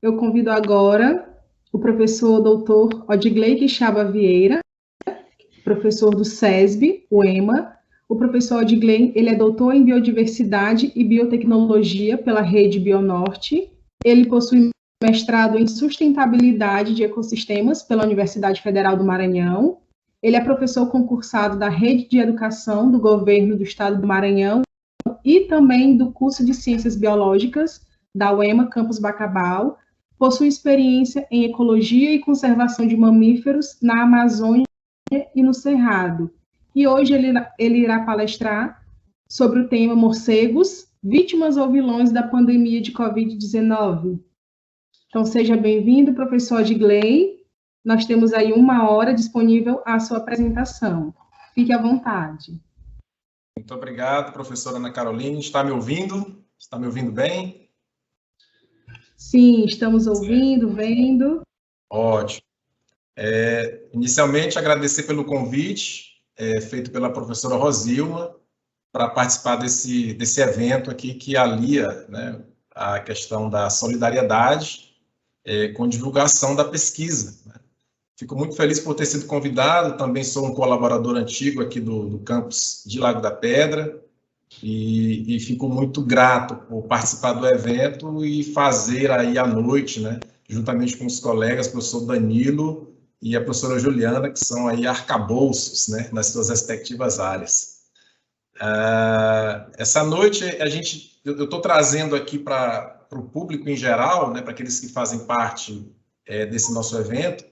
Eu convido agora o professor doutor Odigley Quixaba Vieira, professor do SESB, o EMA. O professor Odigley, ele é doutor em Biodiversidade e Biotecnologia pela Rede Bionorte. Ele possui mestrado em Sustentabilidade de Ecossistemas pela Universidade Federal do Maranhão. Ele é professor concursado da Rede de Educação do Governo do Estado do Maranhão e também do curso de Ciências Biológicas da UEMA Campus Bacabal. Possui experiência em ecologia e conservação de mamíferos na Amazônia e no Cerrado. E hoje ele irá palestrar sobre o tema morcegos, vítimas ou vilões da pandemia de Covid-19. Então, seja bem-vindo, professor Odigley. Nós temos aí 1 hora disponível à sua apresentação. Fique à vontade. Muito obrigado, professora Ana Carolina. Está me ouvindo? Está me ouvindo bem? Sim, estamos ouvindo, vendo. Ótimo. Inicialmente, agradecer pelo convite feito pela professora Rosilma para participar desse evento aqui que alia, né, a questão da solidariedade com divulgação da pesquisa, né? Fico muito feliz por ter sido convidado, também sou um colaborador antigo aqui do campus de Lago da Pedra, e fico muito grato por participar do evento e fazer aí à noite, né, juntamente com os colegas, o professor Danilo e a professora Juliana, que são aí arcabouços, né, nas suas respectivas áreas. Essa noite eu estou trazendo aqui para o público em geral, né, para aqueles que fazem parte desse nosso evento,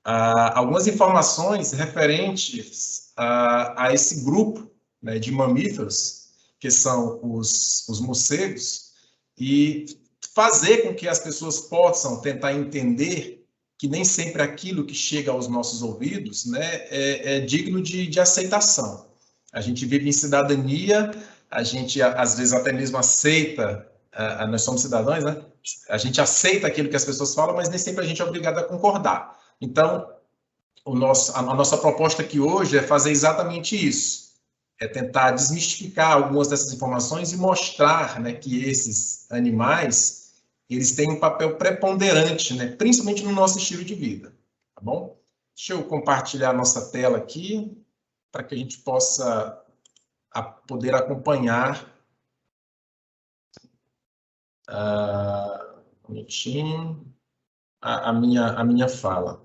algumas informações referentes a esse grupo, né, de mamíferos, que são os morcegos, e fazer com que as pessoas possam tentar entender que nem sempre aquilo que chega aos nossos ouvidos, né, é digno de aceitação. A gente vive em cidadania, a gente às vezes até mesmo aceita, nós somos cidadãos, né? A gente aceita aquilo que as pessoas falam, mas nem sempre a gente é obrigado a concordar. Então, a nossa proposta aqui hoje é fazer exatamente isso, é tentar desmistificar algumas dessas informações e mostrar, né, que esses animais, eles têm um papel preponderante, né, principalmente no nosso estilo de vida, tá bom? Deixa eu compartilhar a nossa tela aqui, para que a gente possa poder acompanhar. Um minutinho. A minha fala.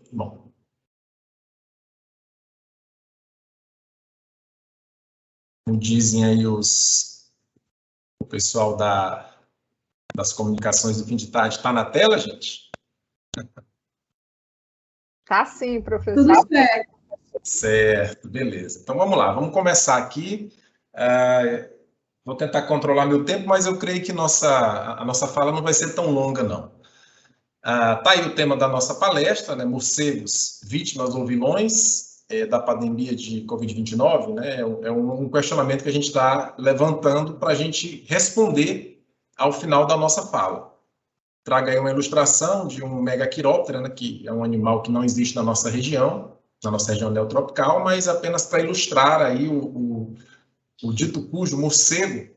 Bom. Como dizem aí o pessoal das comunicações do fim de tarde, está na tela, gente? Tá sim, professor. Tudo certo. Certo, beleza. Então vamos lá, vamos começar aqui. Vou tentar controlar meu tempo, mas eu creio que a nossa fala não vai ser tão longa, não. Tá aí o tema da nossa palestra, né? Morcegos, vítimas ou vilões da pandemia de Covid-19, né? É um questionamento que a gente está levantando para a gente responder ao final da nossa fala. Traga aí uma ilustração de um megaquiróptero, né? Que é um animal que não existe na nossa região neotropical, mas apenas para ilustrar aí o dito cujo morcego,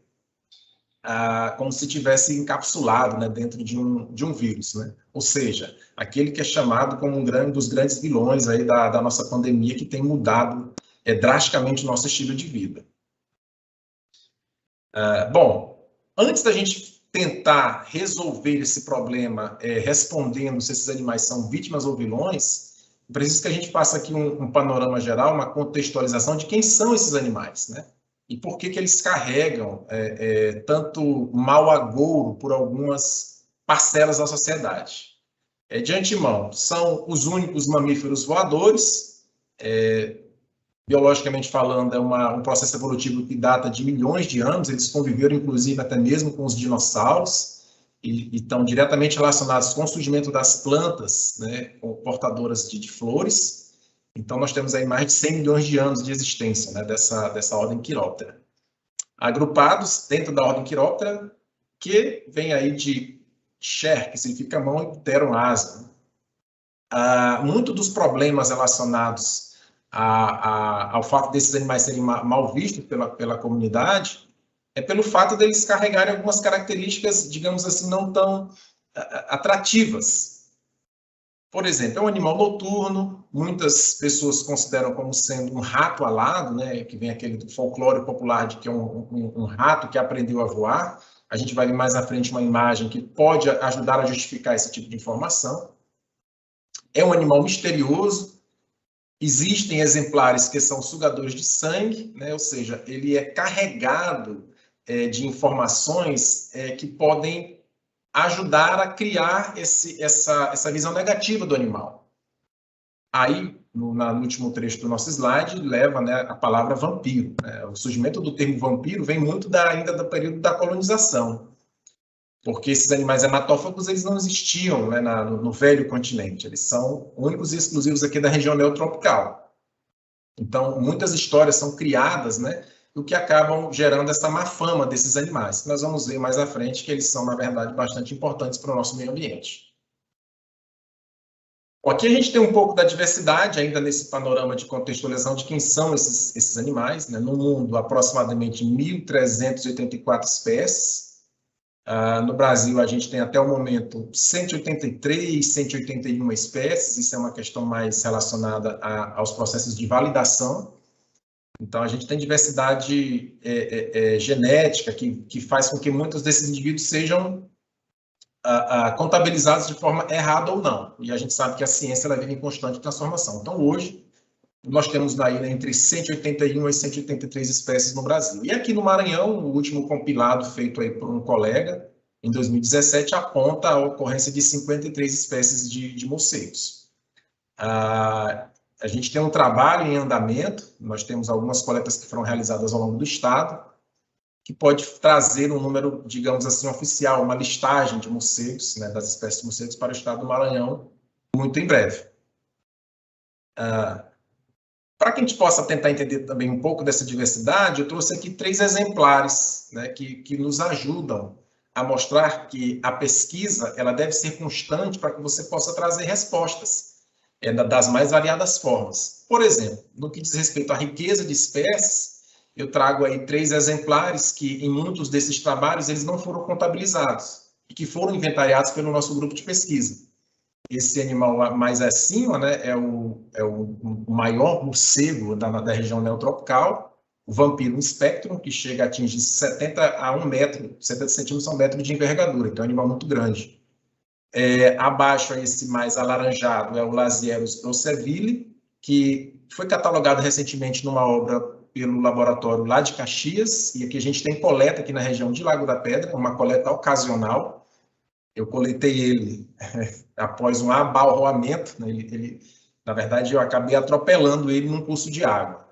como se tivesse encapsulado, né, dentro de um vírus, né? Ou seja, aquele que é chamado como um dos grandes vilões aí da nossa pandemia, que tem mudado drasticamente o nosso estilo de vida. Bom, antes da gente tentar resolver esse problema respondendo se esses animais são vítimas ou vilões, preciso que a gente faça aqui um panorama geral, uma contextualização de quem são esses animais, né? E por que eles carregam tanto mau agouro por algumas parcelas da sociedade. De antemão, são os únicos mamíferos voadores, biologicamente falando, é um processo evolutivo que data de milhões de anos, eles conviveram, inclusive, até mesmo com os dinossauros, e estão diretamente relacionados com o surgimento das plantas, né, portadoras de flores. Então, nós temos aí mais de 100 milhões de anos de existência, né, dessa ordem Chiroptera. Agrupados dentro da ordem Chiroptera, que vem aí de Cher, que significa mão, e Pteron, asa. Muito dos problemas relacionados ao fato desses animais serem mal vistos pela comunidade é pelo fato deles carregarem algumas características, digamos assim, não tão atrativas. Por exemplo, é um animal noturno, muitas pessoas consideram como sendo um rato alado, né, que vem aquele do folclore popular de que é um rato que aprendeu a voar. A gente vai ver mais à frente uma imagem que pode ajudar a justificar esse tipo de informação. É um animal misterioso. Existem exemplares que são sugadores de sangue, né, ou seja, ele é carregado de informações que podem ajudar a criar essa visão negativa do animal. Aí, no último trecho do nosso slide, leva, né, a palavra vampiro. Né? O surgimento do termo vampiro vem muito ainda do período da colonização, porque esses animais hematófagos eles não existiam, né, no velho continente, eles são únicos e exclusivos aqui da região neotropical. Então, muitas histórias são criadas, né, o que acabam gerando essa má fama desses animais. Nós vamos ver mais à frente que eles são, na verdade, bastante importantes para o nosso meio ambiente. Aqui a gente tem um pouco da diversidade, ainda nesse panorama de contextualização de quem são esses animais. Né? No mundo, aproximadamente 1.384 espécies. No Brasil, a gente tem até o momento 183, 181 espécies. Isso é uma questão mais relacionada aos processos de validação. Então, a gente tem diversidade genética que faz com que muitos desses indivíduos sejam contabilizados de forma errada ou não. E a gente sabe que a ciência ela vive em constante transformação. Então, hoje, nós temos aí, né, entre 181 e 183 espécies no Brasil. E aqui no Maranhão, o último compilado feito aí por um colega, em 2017, aponta a ocorrência de 53 espécies de morcegos. A gente tem um trabalho em andamento, nós temos algumas coletas que foram realizadas ao longo do estado, que pode trazer um número, digamos assim, oficial, uma listagem de morcegos, né, das espécies de morcegos para o estado do Maranhão, muito em breve. Para que a gente possa tentar entender também um pouco dessa diversidade, eu trouxe aqui 3 exemplares, né, que nos ajudam a mostrar que a pesquisa ela deve ser constante para que você possa trazer respostas das mais variadas formas. Por exemplo, no que diz respeito à riqueza de espécies, eu trago aí 3 exemplares que, em muitos desses trabalhos, eles não foram contabilizados e que foram inventariados pelo nosso grupo de pesquisa. Esse animal mais acima, né, é o maior morcego da região neotropical, o Vampiro spectrum, que chega a atingir 70 a 1 metro, 70 centímetros a 1 metro de envergadura, então é um animal muito grande. Abaixo, esse mais alaranjado, é o Lasierus proceville, que foi catalogado recentemente numa obra pelo laboratório lá de Caxias, e aqui a gente tem coleta aqui na região de Lago da Pedra, uma coleta ocasional. Eu coletei ele após um abalroamento, né? Na verdade, eu acabei atropelando ele num curso de água,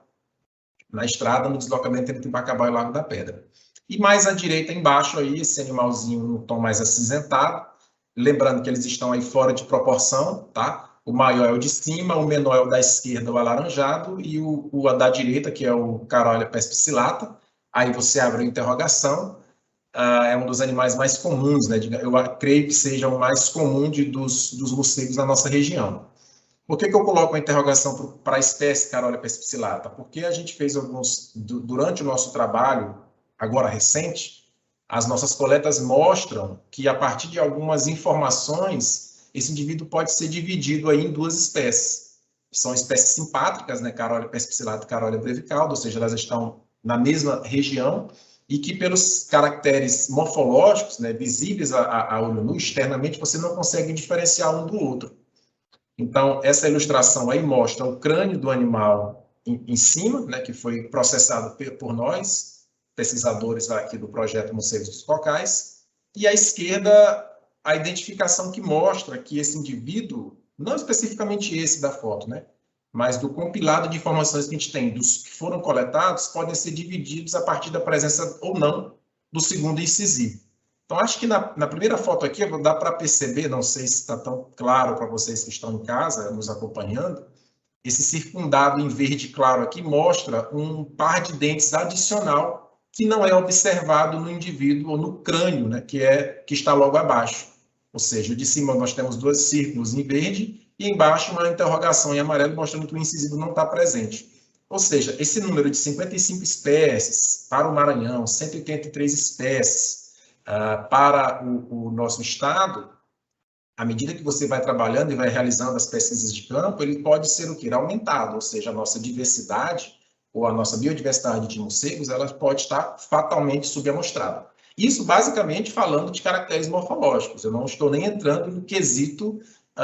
na estrada, no deslocamento entre Bacabal e Lago da Pedra. E mais à direita, embaixo, aí, esse animalzinho no tom mais acinzentado, lembrando que eles estão aí fora de proporção, tá? O maior é o de cima, o menor é o da esquerda, o alaranjado, e o da direita, que é o Carolia perspicillata. Aí você abre a interrogação, é um dos animais mais comuns, né? Eu creio que seja o mais comum dos morcegos na nossa região. Por que eu coloco a interrogação para a espécie Carolia perspicillata? Porque a gente fez durante o nosso trabalho, agora recente, as nossas coletas mostram que, a partir de algumas informações, esse indivíduo pode ser dividido aí em 2 espécies. São espécies simpátricas, né, Carolia perspicillata e Carolia brevicauda, ou seja, elas estão na mesma região e que, pelos caracteres morfológicos, né, visíveis a olho nu, externamente, você não consegue diferenciar um do outro. Então, essa ilustração aí mostra o crânio do animal em cima, né, que foi processado por nós, pesquisadores aqui do projeto Morcegos dos Cocais, e à esquerda a identificação que mostra que esse indivíduo, não especificamente esse da foto, né, mas do compilado de informações que a gente tem, dos que foram coletados, podem ser divididos a partir da presença ou não do segundo incisivo. Então, acho que na primeira foto aqui dá para perceber, não sei se está tão claro para vocês que estão em casa, nos acompanhando, esse circundado em verde claro aqui mostra um par de dentes adicional que não é observado no indivíduo ou no crânio, né, que está logo abaixo. Ou seja, de cima nós temos 2 círculos em verde e embaixo uma interrogação em amarelo mostrando que o incisivo não está presente. Ou seja, esse número de 55 espécies para o Maranhão, 183 espécies para o nosso estado, à medida que você vai trabalhando e vai realizando as pesquisas de campo, ele pode ser o quê? Aumentado, ou seja, a nossa diversidade ou a nossa biodiversidade de morcegos, ela pode estar fatalmente subamostrada. Isso basicamente falando de caracteres morfológicos, eu não estou nem entrando no quesito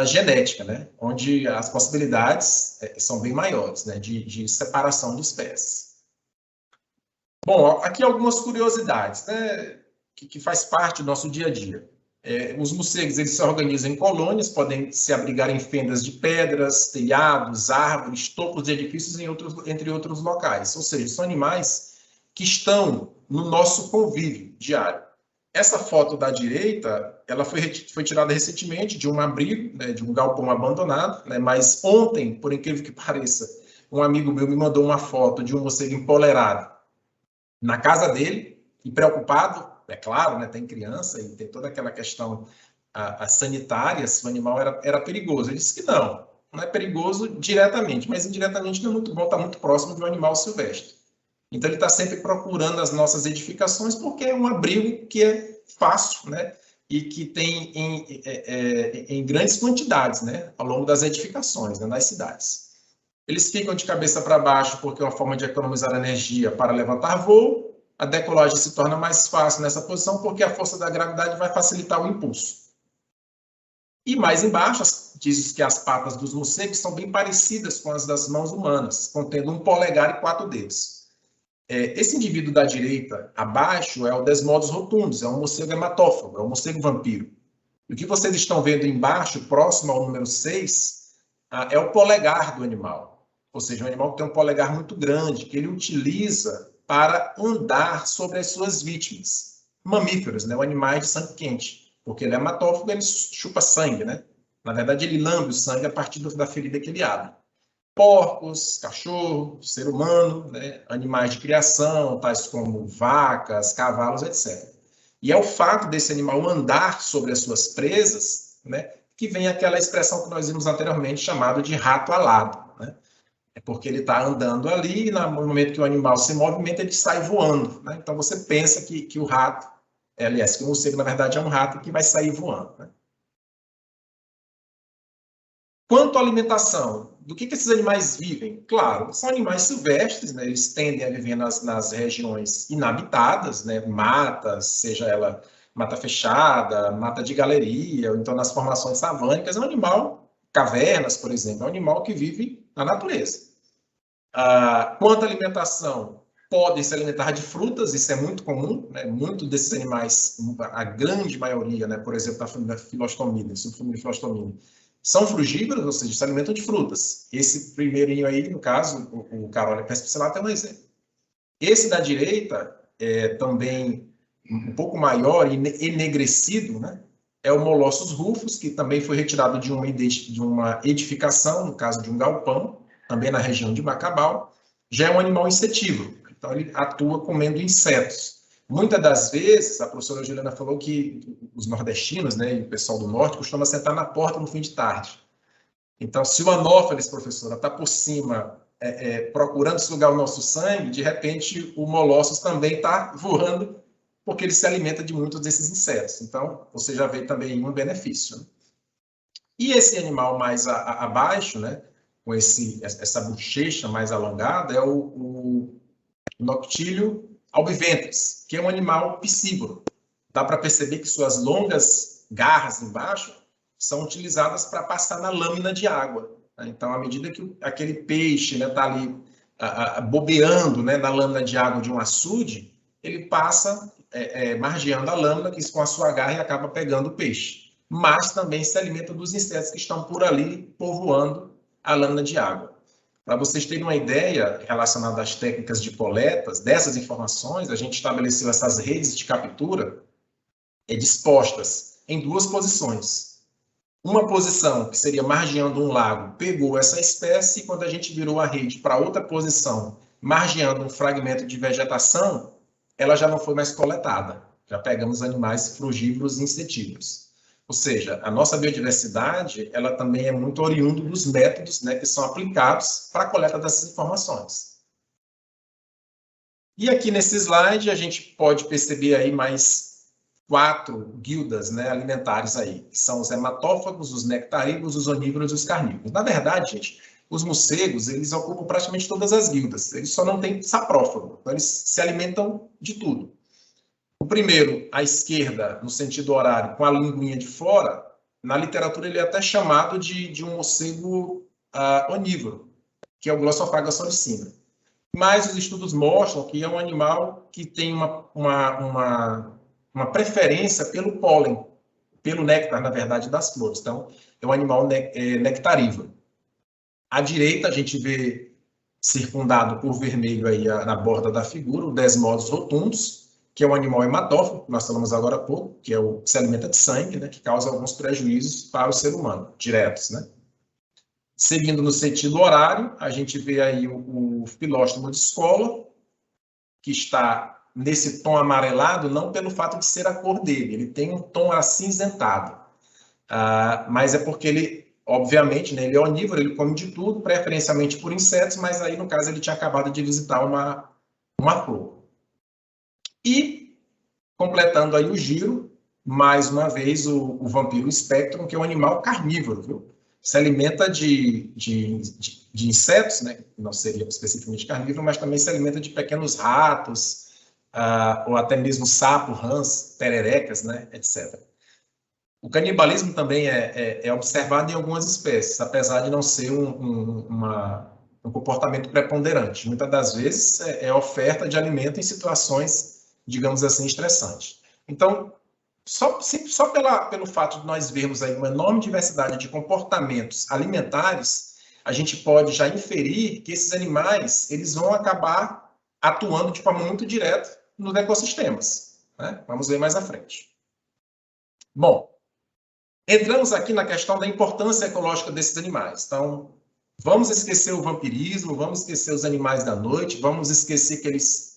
genética, né? Onde as possibilidades são bem maiores, né? de separação dos espécies. Bom, aqui algumas curiosidades, né? que faz parte do nosso dia a dia. Os morcegos, eles se organizam em colônias, podem se abrigar em fendas de pedras, telhados, árvores, topos de edifícios, entre outros locais. Ou seja, são animais que estão no nosso convívio diário. Essa foto da direita, ela foi tirada recentemente de um abrigo, né, de um galpão abandonado, né, mas ontem, por incrível que pareça, um amigo meu me mandou uma foto de um morcego empolerado na casa dele, e preocupado, é claro, né, tem criança e tem toda aquela questão sanitária, se o animal era perigoso. Ele disse que não é perigoso diretamente, mas indiretamente não é muito bom estar muito próximo de um animal silvestre. Então, ele está sempre procurando as nossas edificações, porque é um abrigo que é fácil, né, e que tem em grandes quantidades, né, ao longo das edificações, né, nas cidades. Eles ficam de cabeça para baixo porque é uma forma de economizar energia para levantar voo. A decolagem se torna mais fácil nessa posição porque a força da gravidade vai facilitar o impulso. E mais embaixo, diz que as patas dos morcegos são bem parecidas com as das mãos humanas, contendo um polegar e 4 dedos. Esse indivíduo da direita, abaixo, é o Desmodus rotundus, é um morcego hematófago, é um morcego vampiro. E o que vocês estão vendo embaixo, próximo ao número 6, é o polegar do animal. Ou seja, o animal tem um polegar muito grande, que ele utiliza para andar sobre as suas vítimas. Mamíferos, né? O animal de sangue quente, porque ele é hematófago, ele chupa sangue, né? Na verdade, ele lambe o sangue a partir da ferida que ele abre. Porcos, cachorro, ser humano, né? Animais de criação, tais como vacas, cavalos, etc. E é o fato desse animal andar sobre as suas presas, né, que vem aquela expressão que nós vimos anteriormente, chamada de rato alado, né? É porque ele está andando ali e no momento que o animal se movimenta, ele sai voando, né? Então, você pensa que o rato, aliás, que o morcego, na verdade, é um rato que vai sair voando, né? Quanto à alimentação, do que esses animais vivem? Claro, são animais silvestres, né? Eles tendem a viver nas regiões inabitadas, né? Matas, seja ela mata fechada, mata de galeria, ou então nas formações savânicas. É um animal, cavernas, por exemplo, é um animal que vive na natureza. Quanto à alimentação, podem se alimentar de frutas, isso é muito comum, né? Muitos desses animais, a grande maioria, né? Por exemplo, da família Filostomida, subfamília Filostomida, são frugívoros, ou seja, se alimentam de frutas. Esse primeirinho aí, no caso, o Carolia perspicillata é um exemplo. Esse da direita, também um pouco maior e enegrecido, né? É o Molossus rufus, que também foi retirado de uma edificação, no caso de um galpão, também na região de Bacabal. Já é um animal insetívoro, então ele atua comendo insetos. Muitas das vezes, a professora Juliana falou que os nordestinos, né, e o pessoal do norte, costumam sentar na porta no fim de tarde. Então, se o Anopheles, professora, está por cima procurando sugar o nosso sangue, de repente o Molossus também está voando, porque ele se alimenta de muitos desses insetos. Então, você já vê também um benefício, né? E esse animal mais abaixo, né, com essa bochecha mais alongada, é o Noctilio albiventris, que é um animal piscívoro. Dá para perceber que suas longas garras embaixo são utilizadas para passar na lâmina de água, né? Então, à medida que aquele peixe está, né, ali bobeando, né, na lâmina de água de um açude, ele passa margeando a lâmina, que com a sua garra e acaba pegando o peixe. Mas também se alimenta dos insetos que estão por ali povoando a lâmina de água. Para vocês terem uma ideia relacionada às técnicas de coletas dessas informações, a gente estabeleceu essas redes de captura dispostas em 2 posições. Uma posição, que seria margeando um lago, pegou essa espécie, e quando a gente virou a rede para outra posição, margeando um fragmento de vegetação, ela já não foi mais coletada. Já pegamos animais frugívoros e insetívoros. Ou seja, a nossa biodiversidade, ela também é muito oriunda dos métodos, né, que são aplicados para a coleta dessas informações. E aqui nesse slide a gente pode perceber aí mais 4 guildas, né, alimentares aí, que são os hematófagos, os nectarívoros, os onívoros e os carnívoros. Na verdade, gente, os morcegos, eles ocupam praticamente todas as guildas, eles só não têm saprófago, então eles se alimentam de tudo. O primeiro, à esquerda, no sentido horário, com a linguinha de fora, na literatura ele é até chamado de um morcego onívoro, que é o Glossophaga soricina. Mas os estudos mostram que é um animal que tem uma preferência pelo pólen, pelo néctar, na verdade, das flores. Então, é um animal nectarívoro. À direita, a gente vê circundado por vermelho aí na borda da figura, o Desmodus rotundus, que é um animal hematófago, que nós falamos agora há pouco, que é o que se alimenta de sangue, né, que causa alguns prejuízos para o ser humano, diretos, né? Seguindo no sentido horário, a gente vê aí o filóstomo de escola, que está nesse tom amarelado, não pelo fato de ser a cor dele, ele tem um tom acinzentado, mas é porque ele, obviamente, né, ele é onívoro, ele come de tudo, preferencialmente por insetos, mas aí, no caso, ele tinha acabado de visitar uma flor. E, completando aí o giro, mais uma vez, o vampiro spectrum, que é um animal carnívoro, viu? Se alimenta de insetos, né? Não seria especificamente carnívoro, mas também se alimenta de pequenos ratos, ou até mesmo sapo, rãs, pererecas, né? Etc. O canibalismo também é observado em algumas espécies, apesar de não ser um comportamento preponderante. Muitas das vezes é oferta de alimento em situações, digamos assim, estressantes. Então, só pelo fato de nós vermos aí uma enorme diversidade de comportamentos alimentares, a gente pode já inferir que esses animais eles vão acabar atuando de forma muito direta nos ecossistemas, né? Vamos ver mais à frente. Bom, entramos aqui na questão da importância ecológica desses animais. Então, vamos esquecer o vampirismo, vamos esquecer os animais da noite, vamos esquecer que eles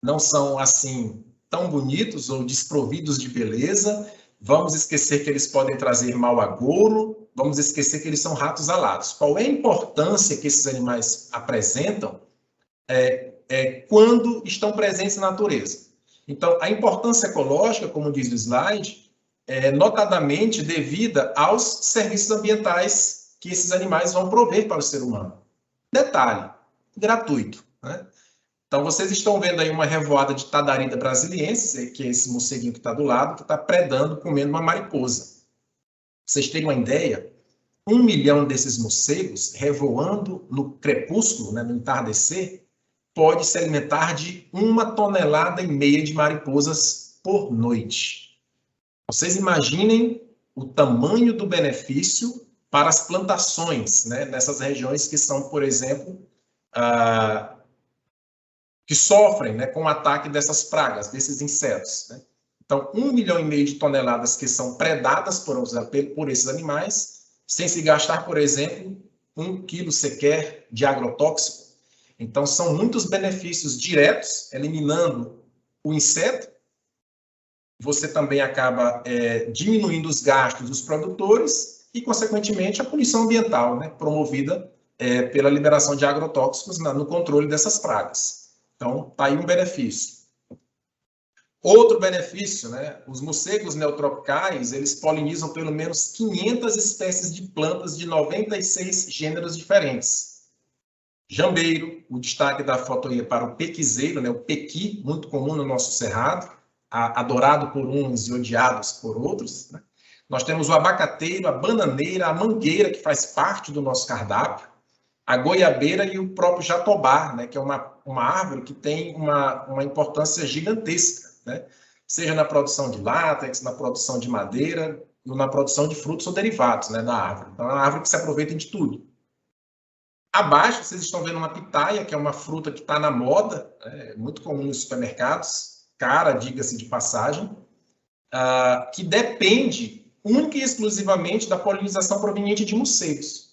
não são assim tão bonitos ou desprovidos de beleza, vamos esquecer que eles podem trazer mau agouro, vamos esquecer que eles são ratos alados. Qual é a importância que esses animais apresentam quando estão presentes na natureza? Então, a importância ecológica, como diz o slide, é notadamente devida aos serviços ambientais que esses animais vão prover para o ser humano. Detalhe, gratuito, né? Então, vocês estão vendo aí uma revoada de tadarida brasiliensis, que é esse morceguinho que está do lado, que está predando, comendo uma mariposa. Pra vocês terem uma ideia, 1 milhão desses morcegos, revoando no crepúsculo, né, no entardecer, pode se alimentar de 1,5 toneladas de mariposas por noite. Vocês imaginem o tamanho do benefício para as plantações, né, nessas regiões que são, por exemplo, que sofrem, né, com o ataque dessas pragas, desses insetos, né? Então, 1,5 milhão de toneladas que são predadas por esses animais, sem se gastar, por exemplo, 1 quilo sequer de agrotóxico. Então, são muitos benefícios diretos, eliminando o inseto. Você também acaba diminuindo os gastos dos produtores e, consequentemente, a poluição ambiental, né, promovida pela liberação de agrotóxicos no controle dessas pragas. Então, está aí um benefício. Outro benefício, né? Os morcegos neotropicais, eles polinizam pelo menos 500 espécies de plantas de 96 gêneros diferentes. Jambeiro, o destaque da foto aí é para o pequizeiro, né? O pequi, muito comum no nosso cerrado, adorado por uns e odiados por outros, né? Nós temos o abacateiro, a bananeira, a mangueira, que faz parte do nosso cardápio, a goiabeira e o próprio jatobá, né, que é uma árvore que tem uma importância gigantesca, né, seja na produção de látex, na produção de madeira, ou na produção de frutos ou derivados, né, da árvore. Então, é uma árvore que se aproveita de tudo. Abaixo, vocês estão vendo uma pitaia, que é uma fruta que está na moda, muito comum nos supermercados, cara, diga-se de passagem, que depende única e exclusivamente da polinização proveniente de morcegos.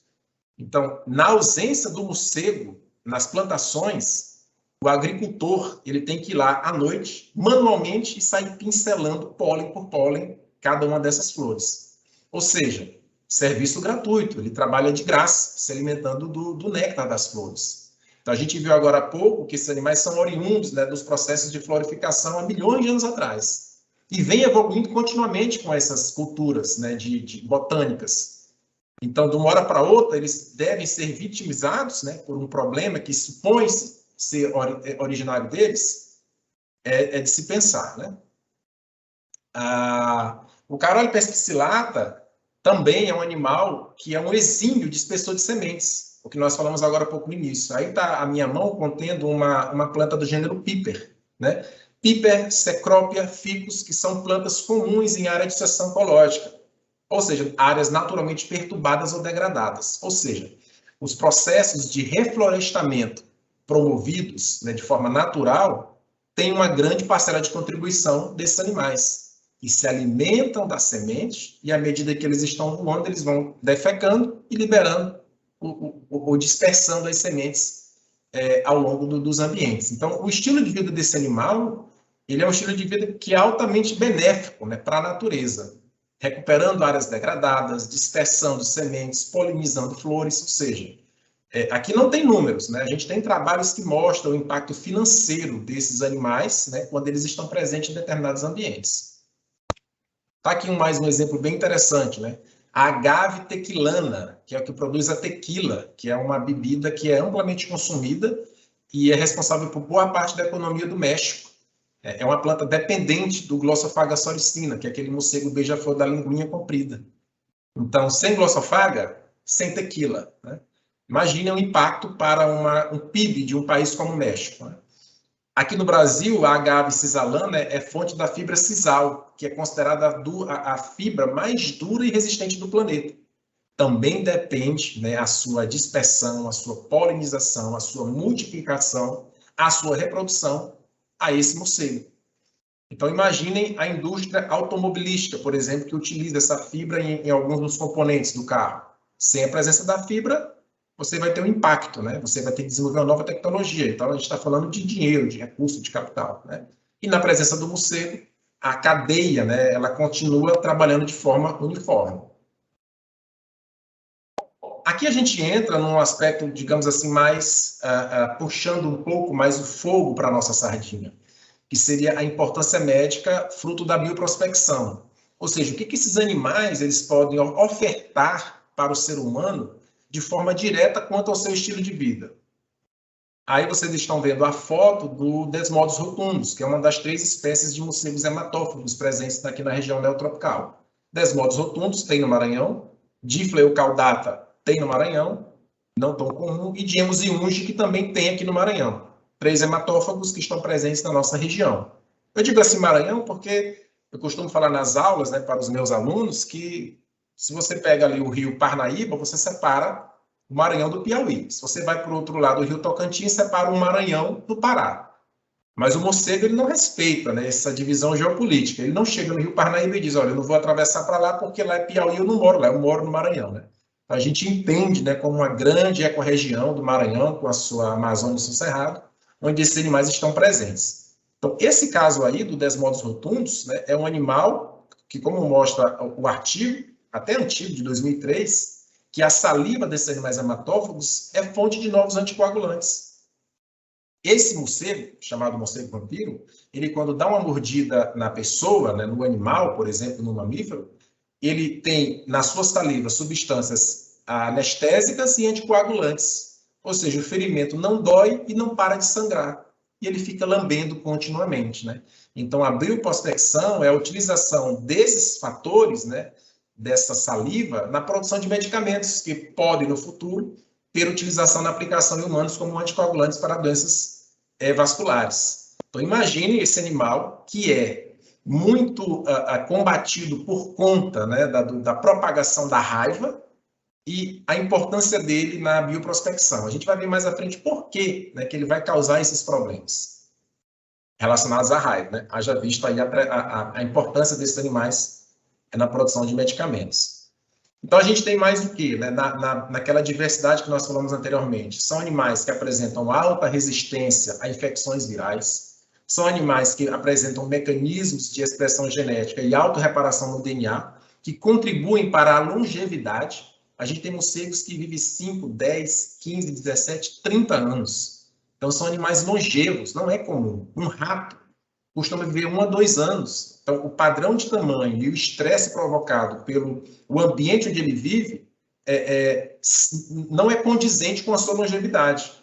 Então, na ausência do morcego nas plantações, o agricultor ele tem que ir lá à noite, manualmente, e sair pincelando pólen por pólen cada uma dessas flores. Ou seja, serviço gratuito, ele trabalha de graça, se alimentando do néctar das flores. Então, Então, a gente viu agora há pouco que esses animais são oriundos, né, dos processos de florificação há milhões de anos atrás. E vem evoluindo continuamente com essas culturas, né, de botânicas. Então, de uma hora para outra, eles devem ser vitimizados, né, por um problema que supõe-se ser originário deles, é de se pensar, né? O Carolepes piscillata também é um animal que é um exímio dispersor de sementes, o que nós falamos agora há pouco no início. Aí está a minha mão contendo uma planta do gênero Piper, né? Piper, Cecropia, ficus, que são plantas comuns em área de sucessão ecológica, ou seja, áreas naturalmente perturbadas ou degradadas. Ou seja, os processos de reflorestamento promovidos, né, de forma natural têm uma grande parcela de contribuição desses animais, que se alimentam da semente e, à medida que eles estão voando, eles vão defecando e liberando ou dispersando as sementes ao longo dos ambientes. Então, o estilo de vida desse animal, ele é um estilo de vida que é altamente benéfico, né, para a natureza, recuperando áreas degradadas, dispersando sementes, polinizando flores, ou seja, aqui não tem números, né? A gente tem trabalhos que mostram o impacto financeiro desses animais, né, quando eles estão presentes em determinados ambientes. Está aqui mais um exemplo bem interessante, né? A agave tequilana, que é o que produz a tequila, que é uma bebida que é amplamente consumida e é responsável por boa parte da economia do México. É uma planta dependente do Glossophaga soricina, que é aquele morcego beija-flor da linguinha comprida. Então, sem Glossophaga, sem tequila, né? Imagine o impacto para um PIB de um país como o México, né? Aqui no Brasil, a agave cisalana é fonte da fibra sisal, que é considerada a fibra mais dura e resistente do planeta. Também depende, né, a sua dispersão, a sua polinização, a sua multiplicação, a sua reprodução a esse morcego. Então, imaginem a indústria automobilística, por exemplo, que utiliza essa fibra em alguns dos componentes do carro. Sem a presença da fibra, você vai ter um impacto, né? Você vai ter que desenvolver uma nova tecnologia. Então, a gente está falando de dinheiro, de recurso, de capital, né? E na presença do morcego, a cadeia, né, ela continua trabalhando de forma uniforme. Aqui a gente entra num aspecto, digamos assim, mais puxando um pouco mais o fogo para a nossa sardinha, que seria a importância médica fruto da bioprospecção. Ou seja, o que esses animais eles podem ofertar para o ser humano de forma direta quanto ao seu estilo de vida. Aí vocês estão vendo a foto do Desmodus rotundus, que é uma das 3 espécies de morcegos hematófagos presentes aqui na região neotropical. Desmodus rotundus tem no Maranhão, Diphleu caudata tem no Maranhão, não tão comum, e Diemus iunge, que também tem aqui no Maranhão. 3 hematófagos que estão presentes na nossa região. Eu digo assim Maranhão porque eu costumo falar nas aulas, né, para os meus alunos, que se você pega ali o rio Parnaíba, você separa o Maranhão do Piauí. Se você vai para o outro lado do rio Tocantins, separa o Maranhão do Pará. Mas o morcego ele não respeita, né, essa divisão geopolítica. Ele não chega no rio Parnaíba e diz, olha, eu não vou atravessar para lá porque lá é Piauí, eu não moro lá, eu moro no Maranhão, né? A gente entende, né, como uma grande ecorregião do Maranhão, com a sua Amazônia e seu Cerrado, onde esses animais estão presentes. Então, esse caso aí do Desmodus rotundus, né, é um animal que, como mostra o artigo, até antigo, de 2003, que a saliva desses animais hematófagos é fonte de novos anticoagulantes. Esse morcego, chamado morcego vampiro, ele quando dá uma mordida na pessoa, né, no animal, por exemplo, no mamífero, ele tem na sua saliva substâncias anestésicas e anticoagulantes. Ou seja, o ferimento não dói e não para de sangrar. E ele fica lambendo continuamente, né? Então, a bioprospecção é a utilização desses fatores, né, dessa saliva, na produção de medicamentos que podem, no futuro, ter utilização na aplicação em humanos como anticoagulantes para doenças vasculares. Então, imagine esse animal que é muito combatido por conta, né, da propagação da raiva e a importância dele na bioprospecção. A gente vai ver mais à frente por que, né, que ele vai causar esses problemas relacionados à raiva, né? Haja visto aí a importância desses animais na produção de medicamentos. Então, a gente tem mais do que, né, naquela diversidade que nós falamos anteriormente. São animais que apresentam alta resistência a infecções virais, são animais que apresentam mecanismos de expressão genética e autorreparação no DNA, que contribuem para a longevidade. A gente tem morcegos que vivem 5, 10, 15, 17, 30 anos. Então, são animais longevos, não é comum. Um rato costuma viver 1 a 2 anos. Então, o padrão de tamanho e o estresse provocado pelo o ambiente onde ele vive não é condizente com a sua longevidade.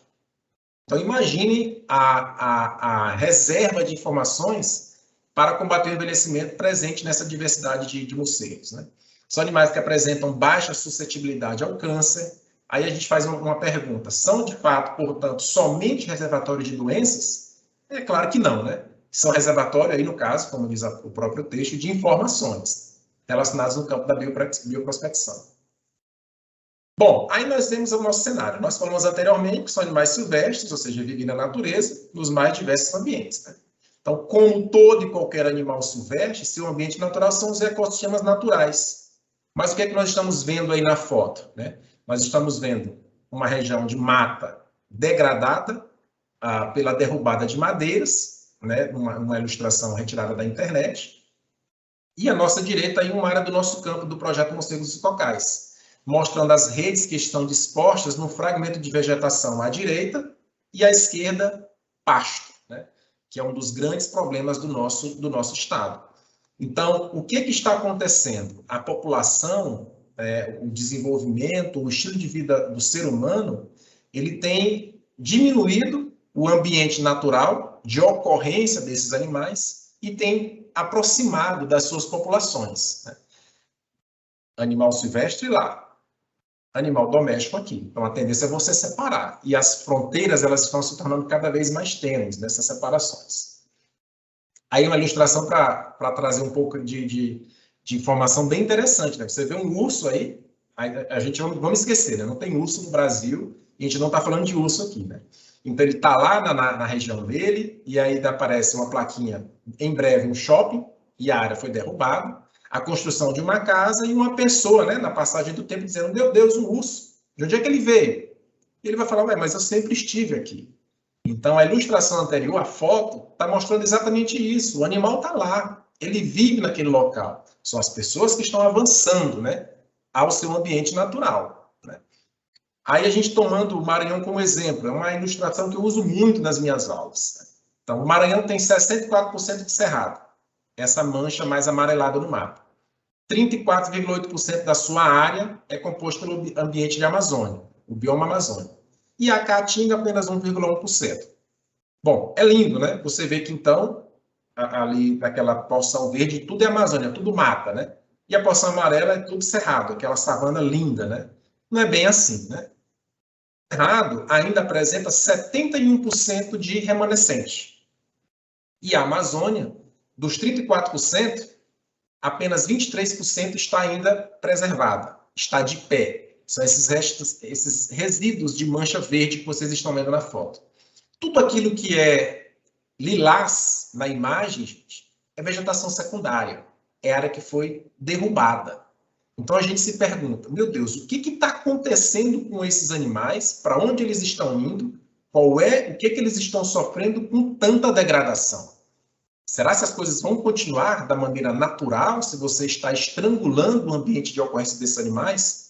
Então, imagine a reserva de informações para combater o envelhecimento presente nessa diversidade de morcegos, né? São animais que apresentam baixa suscetibilidade ao câncer. Aí a gente faz uma pergunta: são, de fato, portanto, somente reservatórios de doenças? É claro que não, né? São reservatórios, aí no caso, como diz o próprio texto, de informações relacionadas no campo da bioprospecção. Bom, aí nós temos o nosso cenário. Nós falamos anteriormente que são animais silvestres, ou seja, vivem na natureza, nos mais diversos ambientes, né? Então, como todo e qualquer animal silvestre, seu ambiente natural são os ecossistemas naturais. Mas o que é que nós estamos vendo aí na foto, né? Nós estamos vendo uma região de mata degradada pela derrubada de madeiras, né? Uma ilustração retirada da internet. E à nossa direita, aí, uma área do nosso campo do projeto Morcegos Cocais, mostrando as redes que estão dispostas no fragmento de vegetação à direita e à esquerda, pasto, né? Que é um dos grandes problemas do nosso estado. Então, o que está acontecendo? A população, o desenvolvimento, o estilo de vida do ser humano, ele tem diminuído o ambiente natural de ocorrência desses animais e tem aproximado das suas populações, né? Animal silvestre lá, animal doméstico aqui. Então, a tendência é você separar. E as fronteiras, elas estão se tornando cada vez mais tênues nessas separações. Aí, uma ilustração para trazer um pouco de informação bem interessante, né? Você vê um urso aí, a gente vamos esquecer, né? Não tem urso no Brasil, e a gente não está falando de urso aqui, né? Então, ele está lá na região dele, e aí aparece uma plaquinha, em breve, um shopping, e a área foi derrubada, a construção de uma casa e uma pessoa, né, na passagem do tempo, dizendo: meu Deus, um urso, de onde é que ele veio? E ele vai falar: ué, mas eu sempre estive aqui. Então, a ilustração anterior, a foto, está mostrando exatamente isso. O animal está lá, ele vive naquele local. São as pessoas que estão avançando, né, ao seu ambiente natural, né? Aí a gente tomando o Maranhão como exemplo, é uma ilustração que eu uso muito nas minhas aulas, né? Então, o Maranhão tem 64% de cerrado, essa mancha mais amarelada no mapa. 34,8% da sua área é composto pelo ambiente de Amazônia, o bioma amazônico. E a Caatinga, apenas 1,1%. Bom, é lindo, né? Você vê que, então, ali naquela porção verde, tudo é Amazônia, tudo mata, né? E a porção amarela é tudo cerrado, aquela savana linda, né? Não é bem assim, né? O cerrado ainda apresenta 71% de remanescente. E a Amazônia, dos 34%, apenas 23% está ainda preservada, está de pé. São esses restos, esses resíduos de mancha verde que vocês estão vendo na foto. Tudo aquilo que é lilás na imagem, gente, é vegetação secundária, é área que foi derrubada. Então a gente se pergunta: meu Deus, o que está acontecendo com esses animais? Para onde eles estão indo? O que eles estão sofrendo com tanta degradação? Será que as coisas vão continuar da maneira natural se você está estrangulando o ambiente de ocorrência desses animais?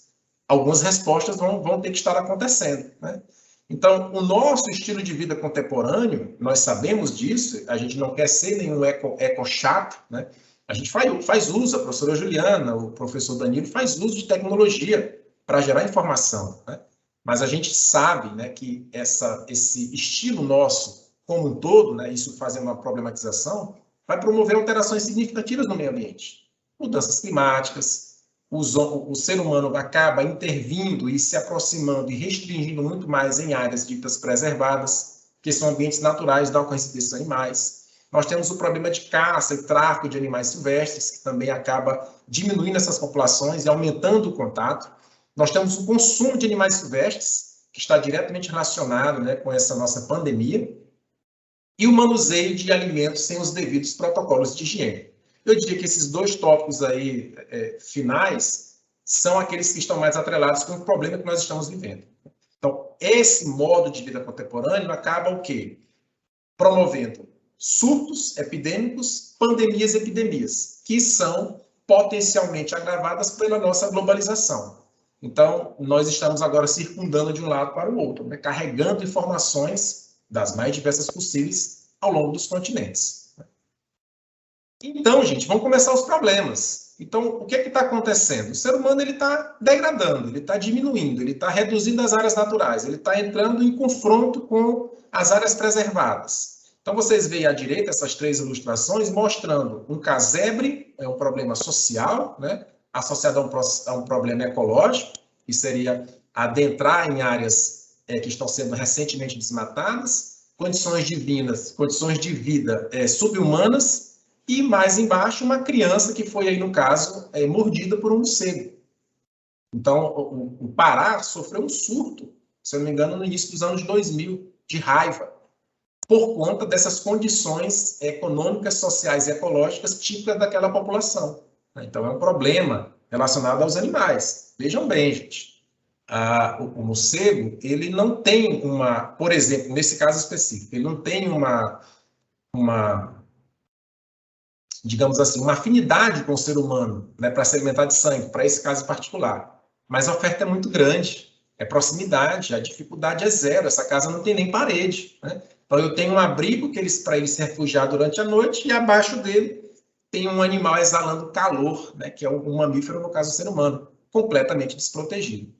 Algumas respostas vão ter que estar acontecendo, né? Então, o nosso estilo de vida contemporâneo, nós sabemos disso, a gente não quer ser nenhum eco chato, né? A gente faz uso, a professora Juliana, o professor Danilo, faz uso de tecnologia para gerar informação, né? Mas a gente sabe, né, que esse estilo nosso, como um todo, né, isso fazendo uma problematização, vai promover alterações significativas no meio ambiente. Mudanças climáticas, o ser humano acaba intervindo e se aproximando e restringindo muito mais em áreas ditas preservadas, que são ambientes naturais da ocorrência desses animais. Nós temos o problema de caça e tráfico de animais silvestres, que também acaba diminuindo essas populações e aumentando o contato. Nós temos o consumo de animais silvestres, que está diretamente relacionado, né, com essa nossa pandemia, e o manuseio de alimentos sem os devidos protocolos de higiene. Eu diria que esses dois tópicos aí finais são aqueles que estão mais atrelados com o problema que nós estamos vivendo. Então, esse modo de vida contemporâneo acaba o quê? Promovendo surtos epidêmicos, pandemias e epidemias, que são potencialmente agravadas pela nossa globalização. Então, nós estamos agora circundando de um lado para o outro, né? Carregando informações das mais diversas possíveis, ao longo dos continentes. Então, gente, vamos começar os problemas. Então, o que está acontecendo? O ser humano está degradando, ele está diminuindo, ele está reduzindo as áreas naturais, ele está entrando em confronto com as áreas preservadas. Então, vocês veem à direita essas 3 ilustrações mostrando um casebre, é um problema social, né, associado a um problema ecológico, que seria adentrar em áreas que estão sendo recentemente desmatadas, condições de vida subhumanas, e mais embaixo uma criança que foi, aí no caso, mordida por um morcego. Então, o Pará sofreu um surto, se eu não me engano, no início dos anos 2000, de raiva, por conta dessas condições econômicas, sociais e ecológicas típicas daquela população. Então, é um problema relacionado aos animais. Vejam bem, gente, o morcego, ele não tem por exemplo, nesse caso específico, ele não tem digamos assim, uma afinidade com o ser humano, né, para se alimentar de sangue, para esse caso particular. Mas a oferta é muito grande, é proximidade, a dificuldade é zero, essa casa não tem nem parede, né? Então, eu tenho um abrigo para ele se refugiar durante a noite e abaixo dele tem um animal exalando calor, né, que é um mamífero, no caso o ser humano, completamente desprotegido.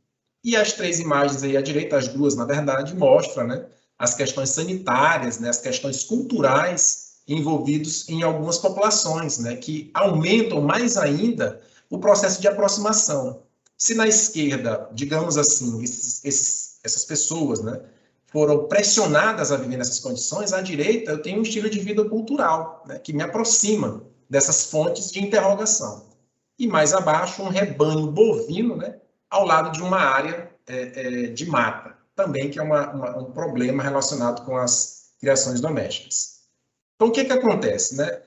E as 3 imagens aí à direita, as 2, na verdade, mostram, né, as questões sanitárias, né, as questões culturais envolvidos em algumas populações, né, que aumentam mais ainda o processo de aproximação. Se na esquerda, digamos assim, essas pessoas, né, foram pressionadas a viver nessas condições, à direita eu tenho um estilo de vida cultural, né, que me aproxima dessas fontes de interrogação. E mais abaixo, um rebanho bovino, né, ao lado de uma área de mata, também que é um problema relacionado com as criações domésticas. Então, o que acontece, né?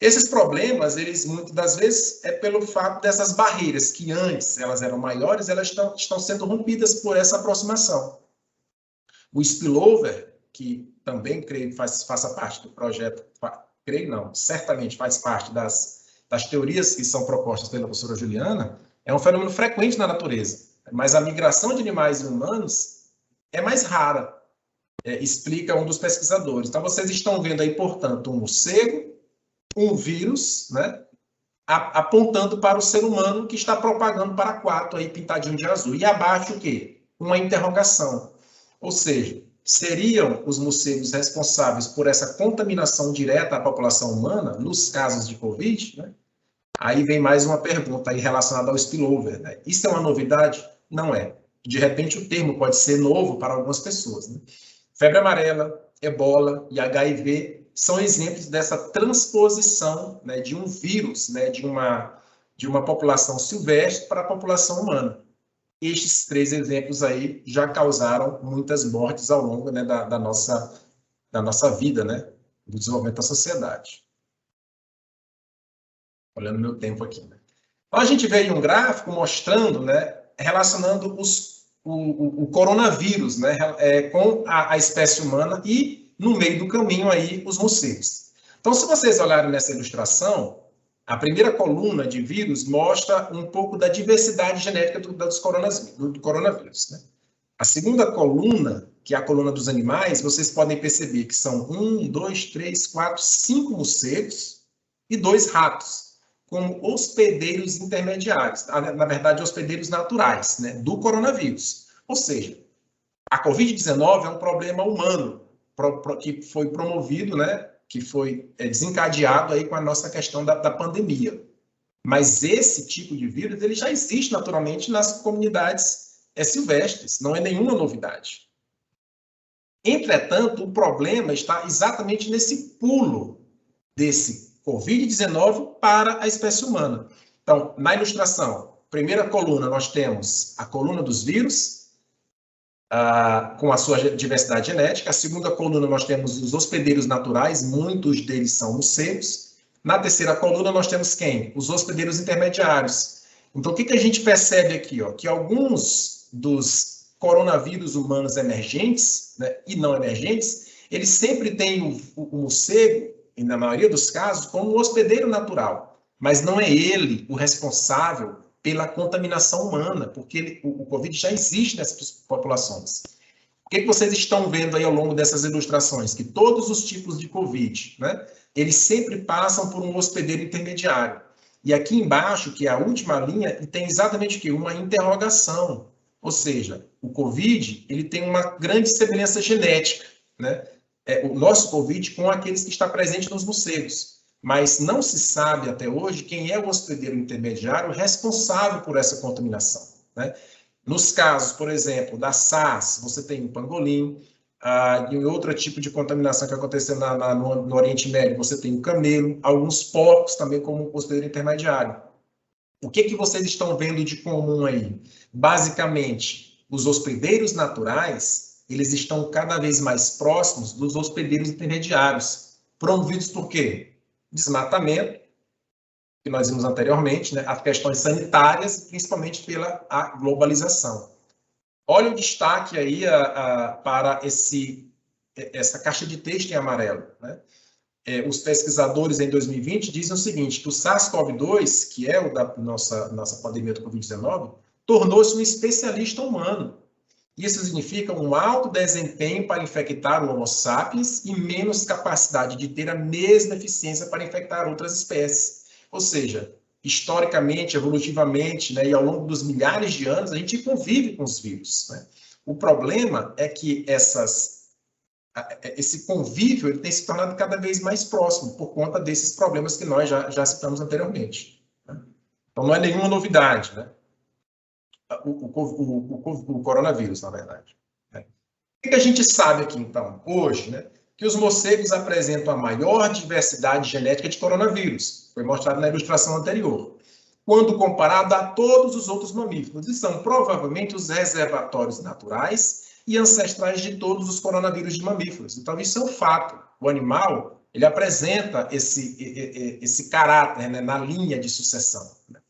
Esses problemas, eles muitas das vezes pelo fato dessas barreiras que antes elas eram maiores, elas estão sendo rompidas por essa aproximação. O spillover, que também creio que faça parte do projeto, creio não, certamente faz parte das teorias que são propostas pela professora Juliana, é um fenômeno frequente na natureza, mas a migração de animais e humanos é mais rara. Explica um dos pesquisadores. Então, vocês estão vendo aí, portanto, um morcego, um vírus, né, apontando para o ser humano que está propagando para 4, aí, pintadinho de azul. E abaixo o quê? Uma interrogação. Ou seja, seriam os morcegos responsáveis por essa contaminação direta à população humana, nos casos de Covid? Né? Aí vem mais uma pergunta aí relacionada ao spillover. Né? Isso é uma novidade? Não é. De repente, o termo pode ser novo para algumas pessoas, né? Febre amarela, ebola e HIV são exemplos dessa transposição, né, de um vírus, né, de uma população silvestre para a população humana. Estes 3 exemplos aí já causaram muitas mortes ao longo, né, da nossa vida, né, do desenvolvimento da sociedade. Olhando meu tempo aqui. Né? Então, a gente vê aí um gráfico mostrando, né, relacionando o coronavírus, né, com a espécie humana e, no meio do caminho, aí, os morcegos. Então, se vocês olharem nessa ilustração, a primeira coluna de vírus mostra um pouco da diversidade genética do coronavírus. Né? A segunda coluna, que é a coluna dos animais, vocês podem perceber que são 1, 2, 3, 4, 5 morcegos e 2 ratos, como hospedeiros intermediários, na verdade, hospedeiros naturais, né, do coronavírus. Ou seja, a Covid-19 é um problema humano que foi promovido, né, que foi desencadeado aí com a nossa questão da pandemia. Mas esse tipo de vírus ele já existe naturalmente nas comunidades silvestres, não é nenhuma novidade. Entretanto, o problema está exatamente nesse pulo desse Covid-19 para a espécie humana. Então, na ilustração, primeira coluna, nós temos a coluna dos vírus, com a sua diversidade genética. A segunda coluna, nós temos os hospedeiros naturais, muitos deles são morcegos. Na terceira coluna, nós temos quem? Os hospedeiros intermediários. Então, o que a gente percebe aqui? Ó? Que alguns dos coronavírus humanos emergentes, né, e não emergentes, eles sempre têm o morcego, e na maioria dos casos, como um hospedeiro natural. Mas não é ele o responsável pela contaminação humana, porque o Covid já existe nessas populações. O que vocês estão vendo aí ao longo dessas ilustrações? Que todos os tipos de COVID, né, eles sempre passam por um hospedeiro intermediário. E aqui embaixo, que é a última linha, tem exatamente o quê? Uma interrogação. Ou seja, o COVID, ele tem uma grande semelhança genética, né? O nosso COVID com aqueles que está presente nos morcegos. Mas não se sabe até hoje quem é o hospedeiro intermediário responsável por essa contaminação, né? Nos casos, por exemplo, da SARS, você tem o pangolim, e outro tipo de contaminação que aconteceu no Oriente Médio, você tem o camelo, alguns porcos também como hospedeiro intermediário. O que vocês estão vendo de comum aí? Basicamente, os hospedeiros naturais, eles estão cada vez mais próximos dos hospedeiros intermediários, promovidos por quê? Desmatamento, que nós vimos anteriormente, né? As questões sanitárias, principalmente pela globalização. Olha o destaque aí para essa caixa de texto em amarelo, né? Os pesquisadores em 2020 dizem o seguinte, que o SARS-CoV-2, que é o da nossa pandemia do Covid-19, tornou-se um especialista humano. Isso significa um alto desempenho para infectar o Homo sapiens e menos capacidade de ter a mesma eficiência para infectar outras espécies. Ou seja, historicamente, evolutivamente, né, e ao longo dos milhares de anos, a gente convive com os vírus, né? O problema é que esse convívio ele tem se tornado cada vez mais próximo por conta desses problemas que nós já citamos anteriormente, né? Então, não é nenhuma novidade, né? O coronavírus, na verdade, né? O que a gente sabe aqui, então, hoje, né? Que os morcegos apresentam a maior diversidade genética de coronavírus, foi mostrado na ilustração anterior, quando comparado a todos os outros mamíferos, e são provavelmente os reservatórios naturais e ancestrais de todos os coronavírus de mamíferos. Então, isso é um fato. O animal, ele apresenta esse caráter, né, na linha de sucessão, né?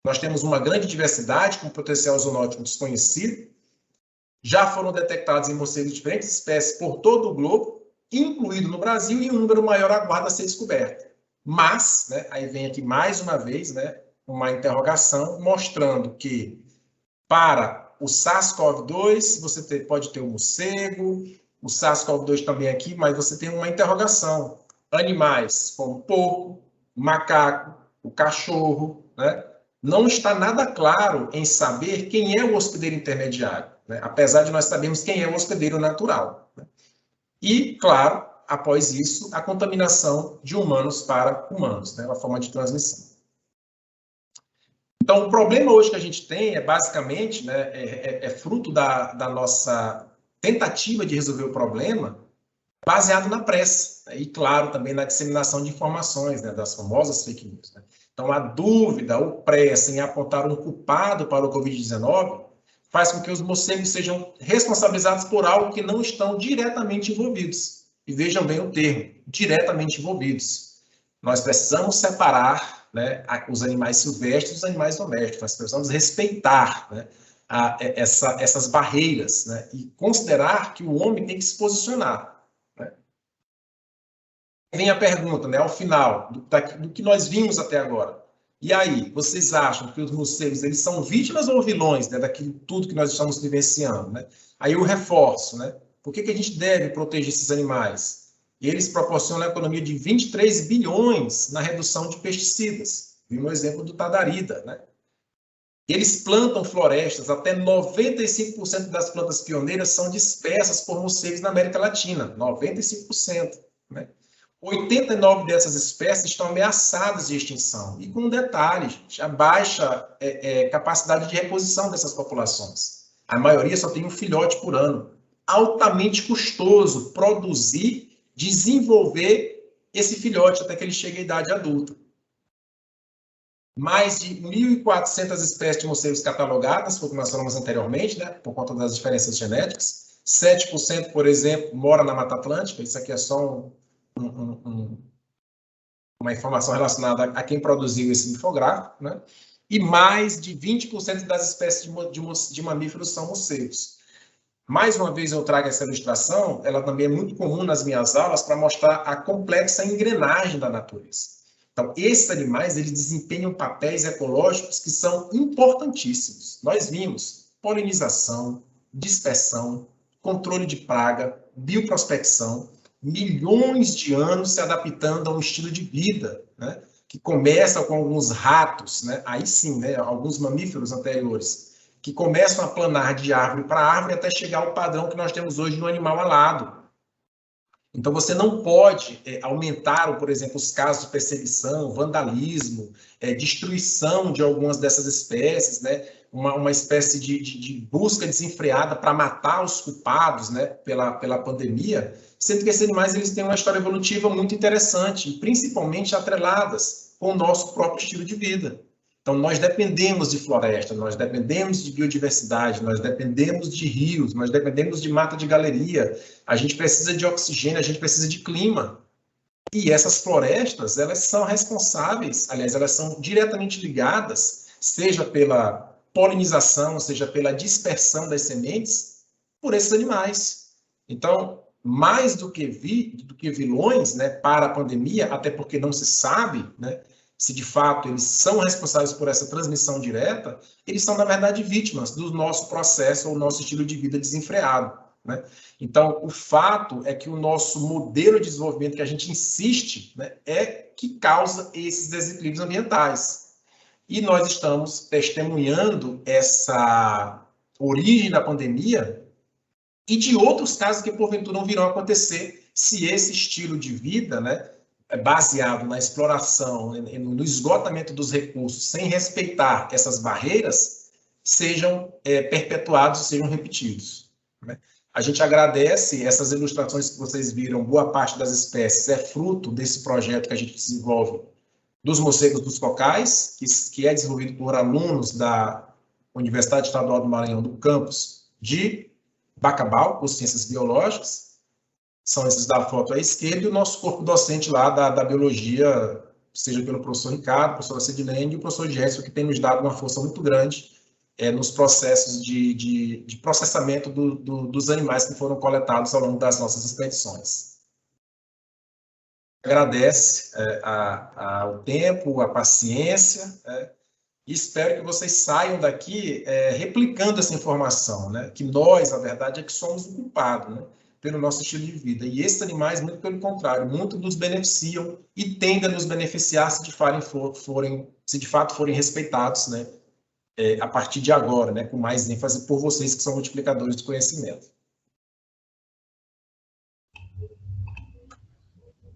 Nós temos uma grande diversidade, com potencial zoonótico desconhecido, já foram detectados em morcegos de diferentes espécies por todo o globo, incluído no Brasil, e um número maior aguarda ser descoberto. Mas, né, aí vem aqui mais uma vez, né, uma interrogação mostrando que para o SARS-CoV-2 você pode ter o morcego, o SARS-CoV-2 também aqui, mas você tem uma interrogação. Animais como o porco, o macaco, o cachorro, né? Não está nada claro em saber quem é o hospedeiro intermediário, né? Apesar de nós sabermos quem é o hospedeiro natural, né? E, claro, após isso, a contaminação de humanos para humanos, né? Uma forma de transmissão. Então, o problema hoje que a gente tem é basicamente, né, fruto da nossa tentativa de resolver o problema baseado na pressa, né, e, claro, também na disseminação de informações, né, das famosas fake news, né? Então, a dúvida ou pressa em apontar um culpado para o Covid-19 faz com que os morcegos sejam responsabilizados por algo que não estão diretamente envolvidos. E vejam bem o termo, diretamente envolvidos. Nós precisamos separar, né, os animais silvestres dos animais domésticos. Nós precisamos respeitar, né, essas barreiras, né, e considerar que o homem tem que se posicionar, né. Vem a pergunta, né, ao final, do que nós vimos até agora. E aí, vocês acham que os morcegos eles são vítimas ou vilões, né, daquilo tudo que nós estamos vivenciando, né? Aí eu reforço, né? Por que a gente deve proteger esses animais? E eles proporcionam a economia de 23 bilhões na redução de pesticidas. Vimos o exemplo do Tadarida, né? Eles plantam florestas, até 95% das plantas pioneiras são dispersas por morcegos na América Latina, 95%, né? 89 dessas espécies estão ameaçadas de extinção. E com um detalhe, gente, a baixa capacidade de reposição dessas populações. A maioria só tem um filhote por ano. Altamente custoso produzir, desenvolver esse filhote até que ele chegue à idade adulta. Mais de 1.400 espécies de morcegos catalogadas, como nós falamos anteriormente, né, por conta das diferenças genéticas. 7%, por exemplo, mora na Mata Atlântica. Isso aqui é só uma informação relacionada a quem produziu esse infográfico, né? E mais de 20% das espécies de mamíferos são morcegos. Mais uma vez eu trago essa ilustração, ela também é muito comum nas minhas aulas para mostrar a complexa engrenagem da natureza. Então, esses animais, eles desempenham papéis ecológicos que são importantíssimos. Nós vimos polinização, dispersão, controle de praga, bioprospecção, milhões de anos se adaptando a um estilo de vida, né? Que começa com alguns ratos, né? Aí sim, né? Alguns mamíferos anteriores, que começam a planar de árvore para árvore até chegar ao padrão que nós temos hoje no animal alado. Então, você não pode aumentar, por exemplo, os casos de perseguição, vandalismo, destruição de algumas dessas espécies, né? Uma espécie de busca desenfreada para matar os culpados, né? pela pandemia, sendo que esses animais eles têm uma história evolutiva muito interessante, e principalmente atreladas com o nosso próprio estilo de vida. Então, nós dependemos de floresta, nós dependemos de biodiversidade, nós dependemos de rios, nós dependemos de mata de galeria, a gente precisa de oxigênio, a gente precisa de clima. E essas florestas, elas são responsáveis, aliás, elas são diretamente ligadas, seja pela polinização, seja pela dispersão das sementes, por esses animais. Então, mais do que vilões, né, para a pandemia, até porque não se sabe, né, se de fato eles são responsáveis por essa transmissão direta, eles são, na verdade, vítimas do nosso processo ou nosso estilo de vida desenfreado, né? Então, o fato é que o nosso modelo de desenvolvimento que a gente insiste, né, é que causa esses desequilíbrios ambientais. E nós estamos testemunhando essa origem da pandemia e de outros casos que, porventura, não virão a acontecer se esse estilo de vida, né, baseado na exploração, no esgotamento dos recursos, sem respeitar essas barreiras, sejam perpetuados, sejam repetidos, né? A gente agradece essas ilustrações que vocês viram, boa parte das espécies é fruto desse projeto que a gente desenvolve dos morcegos dos cocais, que é desenvolvido por alunos da Universidade Estadual do Maranhão, do campus de Bacabal, por Ciências Biológicas. São esses da foto à esquerda, e o nosso corpo docente lá da biologia, seja pelo professor Ricardo, professor Sidney e o professor Gerson, que tem nos dado uma força muito grande nos processos de processamento dos animais que foram coletados ao longo das nossas expedições. Agradece o tempo, a paciência, e espero que vocês saiam daqui replicando essa informação, né? Que nós, na verdade, é que somos o culpado, né? Pelo nosso estilo de vida. E esses animais, muito pelo contrário, muito nos beneficiam e tendem a nos beneficiar se de fato forem respeitados, né? A partir de agora, né? Com mais ênfase por vocês que são multiplicadores de conhecimento.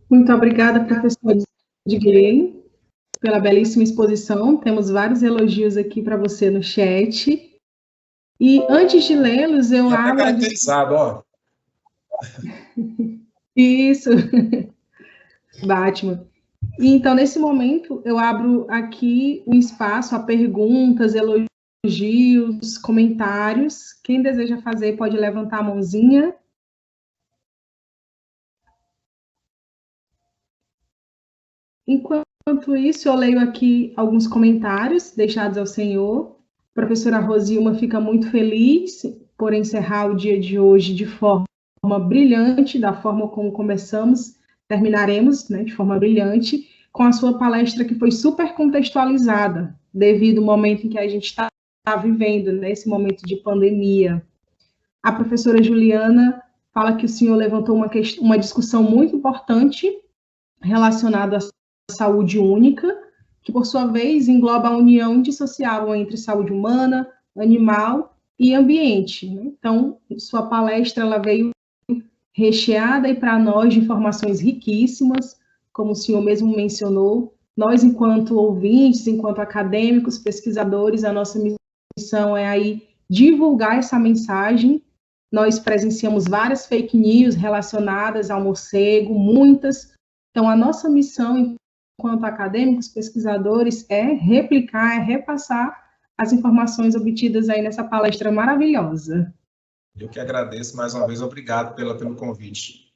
Muito obrigada, professor Edgley, pela belíssima exposição. Temos vários elogios aqui para você no chat. E antes de lê-los, eu abro... caracterizado, ó. Isso. Batman. E, então, nesse momento, eu abro aqui um espaço a perguntas, elogios, comentários. Quem deseja fazer pode levantar a mãozinha. Enquanto isso, eu leio aqui alguns comentários deixados ao senhor. A professora Rosilma fica muito feliz por encerrar o dia de hoje de forma brilhante, da forma como começamos, terminaremos, né, de forma brilhante, com a sua palestra que foi super contextualizada, devido ao momento em que a gente está vivendo, nesse momento de pandemia. A professora Juliana fala que o senhor levantou uma discussão muito importante relacionada à saúde única, que, por sua vez, engloba a união indissociável entre saúde humana, animal e ambiente, né? Então, sua palestra ela veio recheada e para nós de informações riquíssimas, como o senhor mesmo mencionou. Nós, enquanto ouvintes, enquanto acadêmicos, pesquisadores, a nossa missão é aí divulgar essa mensagem. Nós presenciamos várias fake news relacionadas ao morcego, muitas. Então, a nossa missão, enquanto acadêmicos, pesquisadores, é replicar, é repassar as informações obtidas aí nessa palestra maravilhosa. Eu que agradeço mais uma vez, obrigado pelo convite.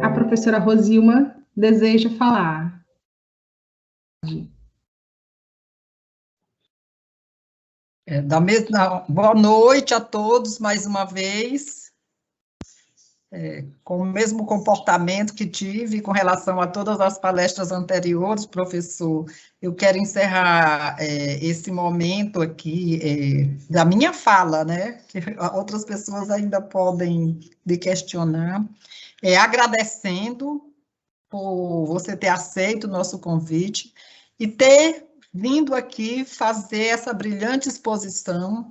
A professora Rosilma deseja falar. Boa noite a todos mais uma vez. com o mesmo comportamento que tive com relação a todas as palestras anteriores, professor, eu quero encerrar esse momento aqui da minha fala, né, que outras pessoas ainda podem me questionar, agradecendo por você ter aceito o nosso convite e ter vindo aqui fazer essa brilhante exposição,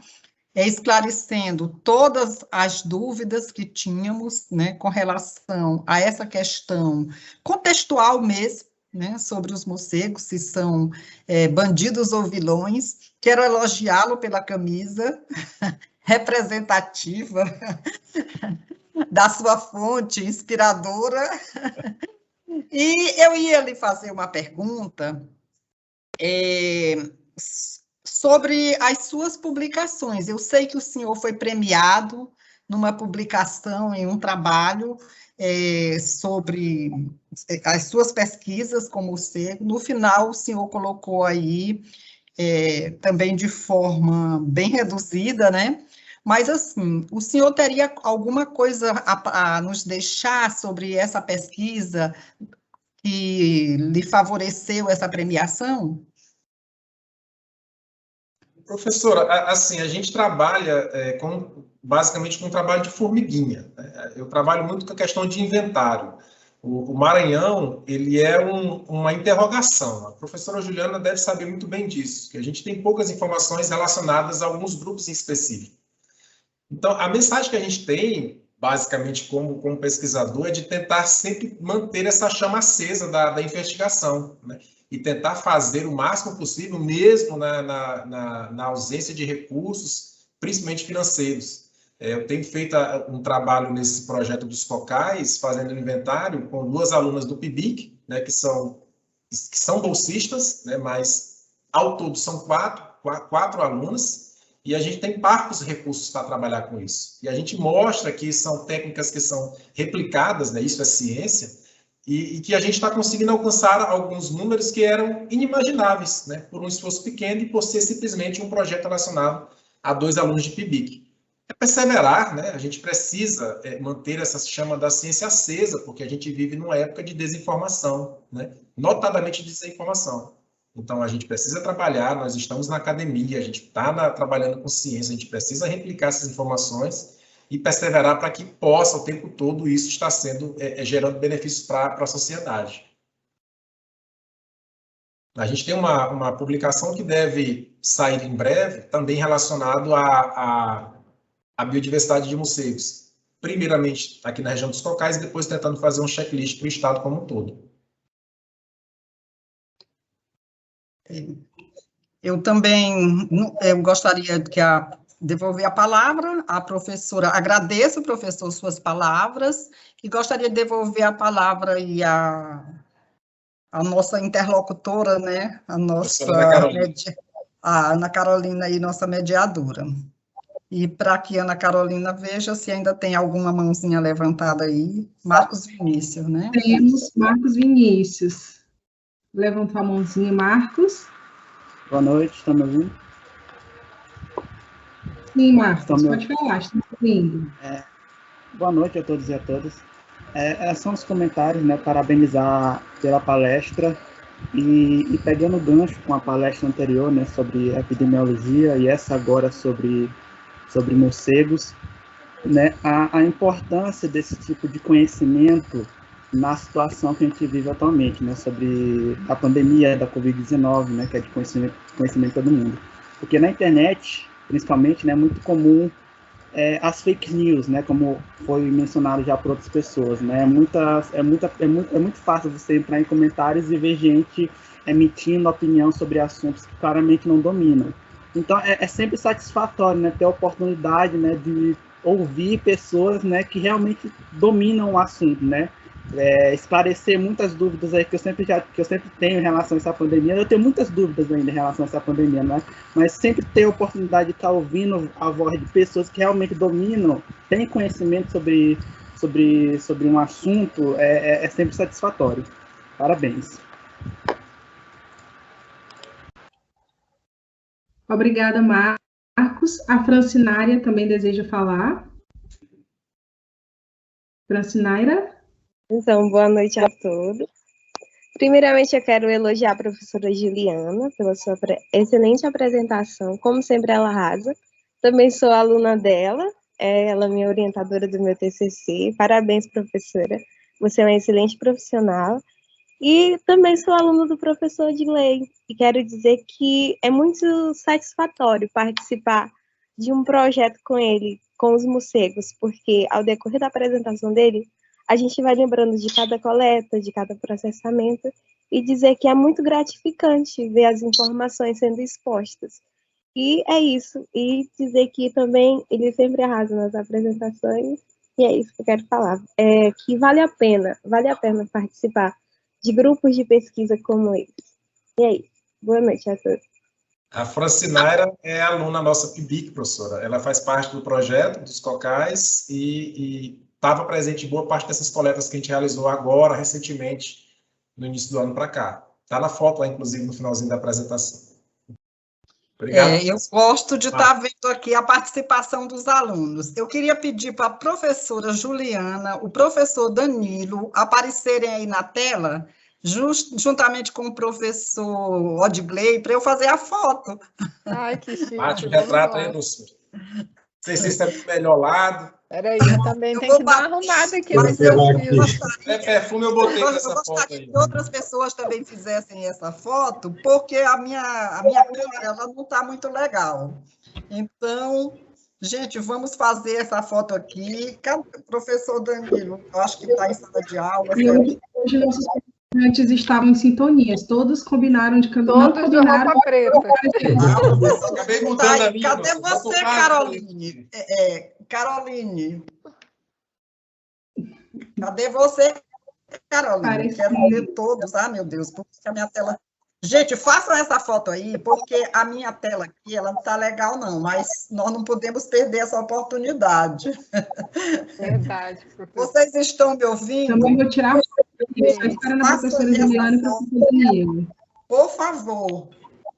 esclarecendo todas as dúvidas que tínhamos, né, com relação a essa questão contextual mesmo, né, sobre os morcegos, se são bandidos ou vilões. Quero elogiá-lo pela camisa representativa da sua fonte inspiradora. E eu ia lhe fazer uma pergunta sobre as suas publicações. Eu sei que o senhor foi premiado numa publicação, em um trabalho sobre as suas pesquisas com morcego. No final, o senhor colocou aí, também de forma bem reduzida, né? Mas, assim, o senhor teria alguma coisa a nos deixar sobre essa pesquisa que lhe favoreceu essa premiação? Professora, assim, a gente trabalha basicamente com um trabalho de formiguinha, né? Eu trabalho muito com a questão de inventário. O Maranhão, ele é uma interrogação. A professora Juliana deve saber muito bem disso, que a gente tem poucas informações relacionadas a alguns grupos em específico. Então, a mensagem que a gente tem, basicamente, como pesquisador, é de tentar sempre manter essa chama acesa da investigação, né? E tentar fazer o máximo possível, mesmo na ausência de recursos, principalmente financeiros. Eu tenho feito um trabalho nesse projeto dos cocais, fazendo inventário, com 2 alunas do PIBIC, né, que são bolsistas, né, mas ao todo são quatro alunas, e a gente tem parcos recursos para trabalhar com isso. E a gente mostra que são técnicas que são replicadas, né, isso é ciência, e que a gente está conseguindo alcançar alguns números que eram inimagináveis, né, por um esforço pequeno e por ser simplesmente um projeto relacionado a 2 alunos de PIBIC. É perseverar, né? A gente precisa manter essa chama da ciência acesa, porque a gente vive numa época de desinformação, né? Notadamente de desinformação. Então, a gente precisa trabalhar, nós estamos na academia, a gente está trabalhando com ciência, a gente precisa replicar essas informações e perseverar para que possa, o tempo todo, isso estar sendo, gerando benefícios para a sociedade. A gente tem uma publicação que deve sair em breve, também relacionado à biodiversidade de morcegos. Primeiramente aqui na região dos cocais, e depois tentando fazer um checklist para o estado como um todo. Eu também gostaria de devolver a palavra à professora. Agradeço, professor, suas palavras, e gostaria de devolver a palavra aí à nossa interlocutora, né? A nossa a Ana Carolina aí, nossa mediadora. E para que a Ana Carolina veja se ainda tem alguma mãozinha levantada aí. Marcos Vinícius, né? Temos Marcos Vinícius. Levantou a mãozinha, Marcos. Boa noite, estão me ouvindo? Sim, Marcos, pode falar, estou ouvindo. Boa noite a todos e a todas. São os comentários, né, parabenizar pela palestra e pegando o gancho com a palestra anterior, né, sobre epidemiologia e essa agora sobre morcegos, né, a importância desse tipo de conhecimento na situação que a gente vive atualmente, né, sobre a pandemia da Covid-19, né, que é de conhecimento de todo mundo. Porque na internet, principalmente, né, é muito comum as fake news, né, como foi mencionado já por outras pessoas, né, é muito fácil você entrar em comentários e ver gente emitindo opinião sobre assuntos que claramente não dominam. Então, é sempre satisfatório, né, ter a oportunidade, né, de ouvir pessoas, né, que realmente dominam o assunto, né, esclarecer muitas dúvidas aí que eu sempre tenho em relação a essa pandemia. Eu tenho muitas dúvidas ainda em relação a essa pandemia, né? Mas sempre ter a oportunidade de estar ouvindo a voz de pessoas que realmente dominam, têm conhecimento sobre um assunto, é sempre satisfatório. Parabéns. Obrigada, Marcos. A Francinária também deseja falar. Francinaira? Então, boa noite a todos. Primeiramente, eu quero elogiar a professora Juliana pela sua excelente apresentação, como sempre ela arrasa. Também sou aluna dela, ela é minha orientadora do meu TCC. Parabéns, professora, você é uma excelente profissional. E também sou aluna do professor Odilei, e quero dizer que é muito satisfatório participar de um projeto com ele, com os morcegos, porque ao decorrer da apresentação dele, a gente vai lembrando de cada coleta, de cada processamento, e dizer que é muito gratificante ver as informações sendo expostas. E é isso, e dizer que também ele sempre arrasa nas apresentações, e é isso que eu quero falar, que vale a pena participar de grupos de pesquisa como esse. E é isso. Boa noite a todos. A Francinaira é aluna nossa PIBIC, professora. Ela faz parte do projeto dos COCAIs e estava presente em boa parte dessas coletas que a gente realizou agora, recentemente, no início do ano para cá. Está na foto lá, inclusive, no finalzinho da apresentação. Obrigado. Eu gosto de estar vendo aqui a participação dos alunos. Eu queria pedir para a professora Juliana, o professor Danilo, aparecerem aí na tela, juntamente com o professor Odilei, para eu fazer a foto. Ai, que chique. Bate o retrato aí, Lúcio. Não sei se está do melhor lado. Peraí, eu também tenho que dar uma arrumada aqui. Mas eu gostaria, perfume eu botei nessa eu foto gostaria aí. que outras pessoas também fizessem essa foto, porque a minha câmera ela não está muito legal. Então, gente, vamos fazer essa foto aqui. Cadê o professor Danilo? Eu acho que está em sala de aula. Hoje nossos estudantes estavam em sintonias, todos combinaram de caminhar. Todos de roupa preta. Acabei mudando a minha. Cadê você, Caroline? Caroline. Cadê você, Caroline? Quero ver todos. Ah, meu Deus, por que a minha tela... Gente, façam essa foto aí, porque a minha tela aqui, ela não está legal, não, mas nós não podemos perder essa oportunidade. Verdade, professor. Vocês estão me ouvindo? Também vou tirar só esperando a professora Juliana e o professor Danilo. Por favor.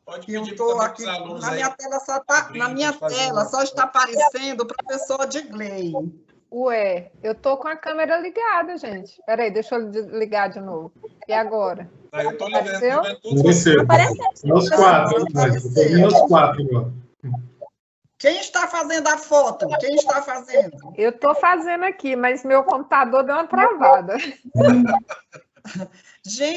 Pode Eu pedir estou para aqui, os alunos na aí. minha tela só tá, na minha tela só está aparecendo o professor Odilei. Ué, eu tô com a câmera ligada, gente. Peraí, deixa eu ligar de novo. E agora? Eu estou Apareceu? ligando todos vocês. Nós quatro, nós quatro agora. Quem está fazendo a foto? Quem está fazendo? Eu tô fazendo aqui, mas meu computador deu uma travada. Gente,